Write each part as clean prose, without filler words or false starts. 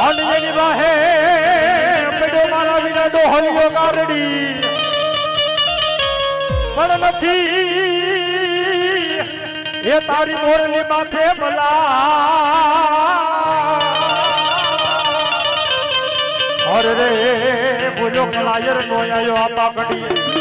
અને એની વાહે પડ્યો મારા વિના ડોહલિયો ગારડી પણ નથી એ તારી મોરલી માથે ભલા અરે રે બોલ્યો કલાયર નો આયો આપા કડી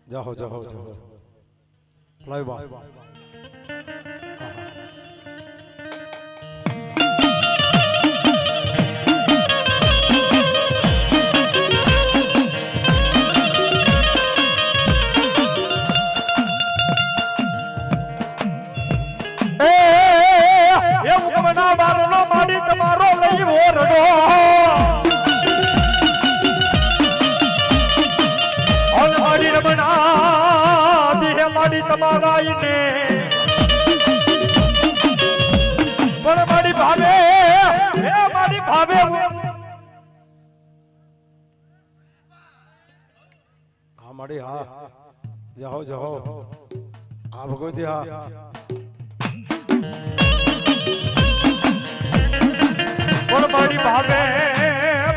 જાઓ જાઓ જાઓ લાઈ બા તમારો લઈ ઓરડો મારી રમણા દિહે મારી તમારા ઈને પણ મારી ભાવે હે મારી ભાવે હા મારી હા જાઓ જાઓ આ ભગવતી હા પણ મારી ભાવે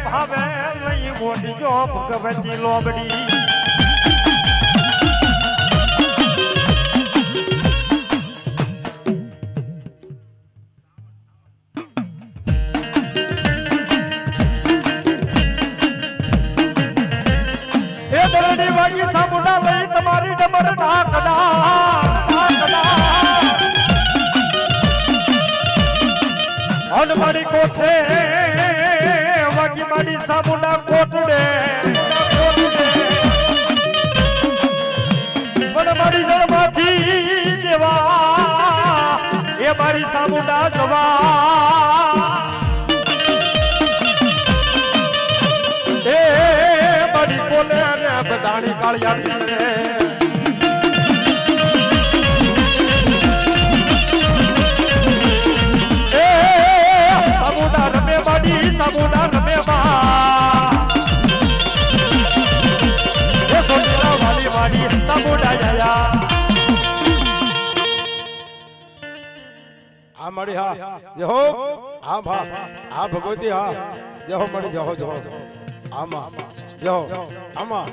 ભાવે લઈ મોટી જો ભગવતી લોબડી સાબુડા લઈ તમારી ડબર ના કદા અન મારી કોઠે વાગી મારી સાબુડા કોટડે પણ મારી જળમાંથી દેવા એ મારી સાબુડા જવા બોલે રે બધાની કાળિયા પીરે એ સાબુડા રમે બાડી સાબુડા રમે બા એ સોચરા વાલી વાડી સાબુડા આયા આ મળી હા જે હો આ ભા આ ભગવતી હા જે હો મળી જહો જહો આમાં જાઓ આમાં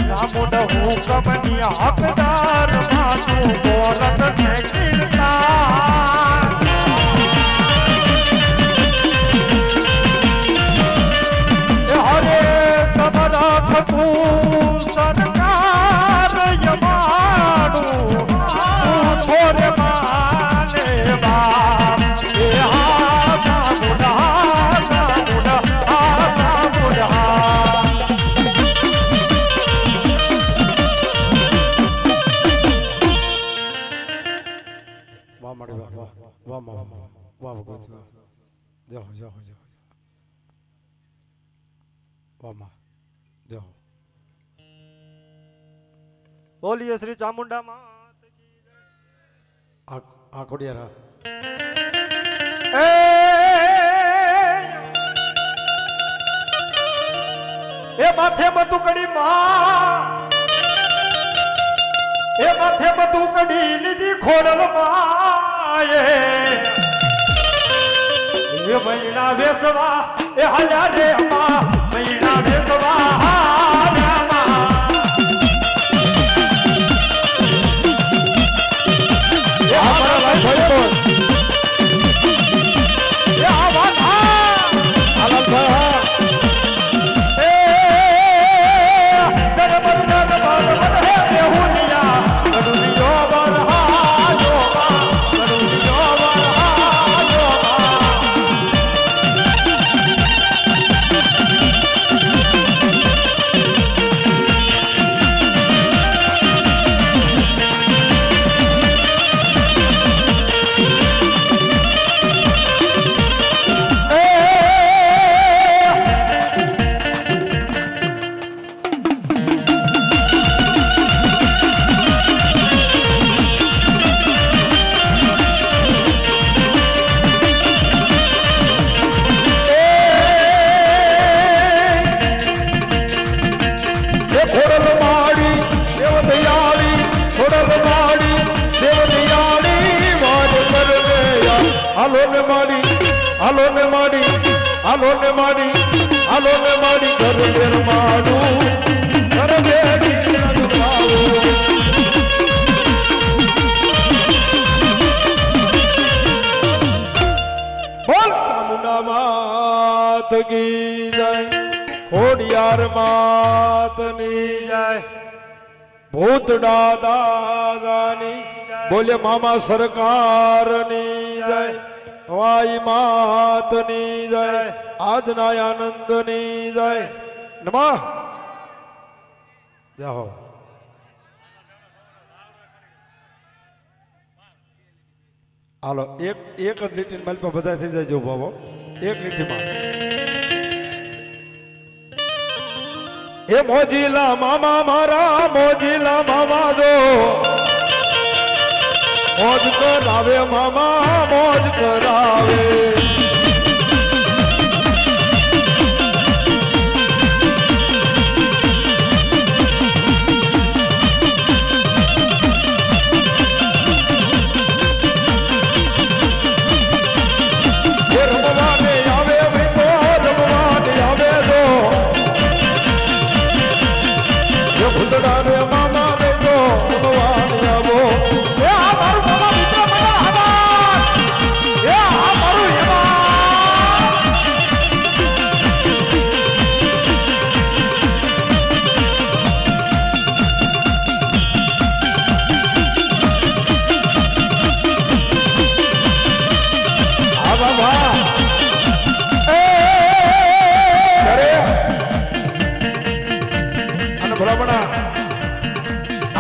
સામુડા હુકમની હકદાર માતું બોલત ને કીર્તા સરકાર યમાડું થોરે માને બાપ એ હા સાબુડા સાબુડા સાબુડા વાહ મારી વાહ વાહ વાહ વાહ વાહ ભગવતી જાઓ જાઓ જાઓ વાહ માં જાઓ બોલીએ શ્રી ચામુંડા માત કી જય આ ખોડિયારા એ માથે બટુકડી માં એ માથે બટુકડી લીધી ખોડલ માએ એ મૈણા વેસવા એ હાલ્યા રે માં મૈણા વેસવા હાલ્યા માં એ અમારા ભાઈ તો એ આ વાત હાલત ભાઈ હાલો ને માડી ઘર બેર માડું ઘર બેડી બોલ ચામુંડા માત કી જય ખોડિયાર માતની જય ભૂતડા દાદાની બોલે મામા સરકારની જય વાઈ માતની જય આજના આનંદની જય નમઃ જય હો હાલો એક જ લીટી માલ પર બધા થઈ જાય જો બાબો એક લીટીમાં એ મોજીલા મામા મારા મોજીલા મામા જો મોજ કરાવે મામા મોજ કરાવે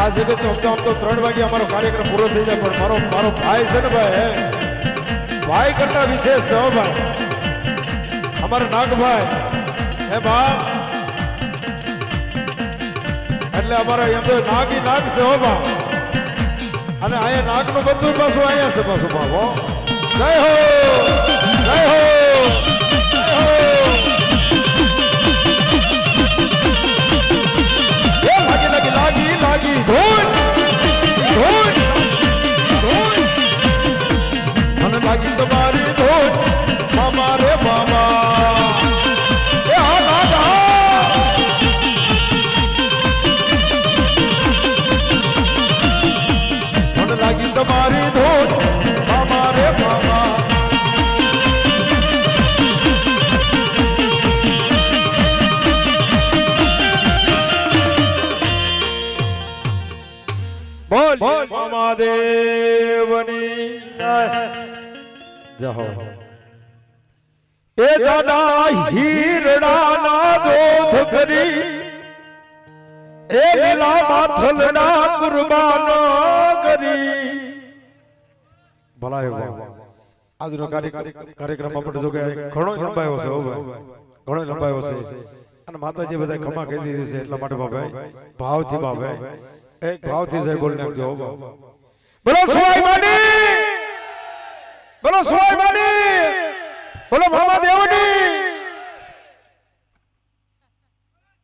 આજે તો આમ તો 3 વાગે અમારો કાર્યક્રમ પૂરો થઈ જાય પણ મારો ભાઈ છે ને ભાઈ કરતા વિશેષ છે ભાઈ અમારો નાગભાઈ હે બાપ એટલે અમારા એમ તો નાગ છે હો બાપ અને અહીંયા નાગનું બચ્ચું પાછું અહીંયા છે પાછું બાપ હો જય હો જય હો લાગી ધૂન ધૂન ધૂન મને લાગી તમારી ધૂન મામા રે મામા એ હા દાદા મને લાગી તમારી ધૂન મામા રે મામા બોલ મામાદેવની જય હો એ દાદા હીરડાના દોધ કરી એ લીલા માથલના કુરબાનો કરી ભલા આજનો કાર્યક્રમ આપણે જો કે ઘણો લંબાયો છે ઘણો લંબાયો છે અને માતાજી બધા ખમા કહી દીધી છે એટલા માટે બાપા ભાવથી બાપા એક ભાવથી જય બોલ નાખજો બોલો સોય માડી બોલો સુવાઈ માડી, બોલો મામા દેવની,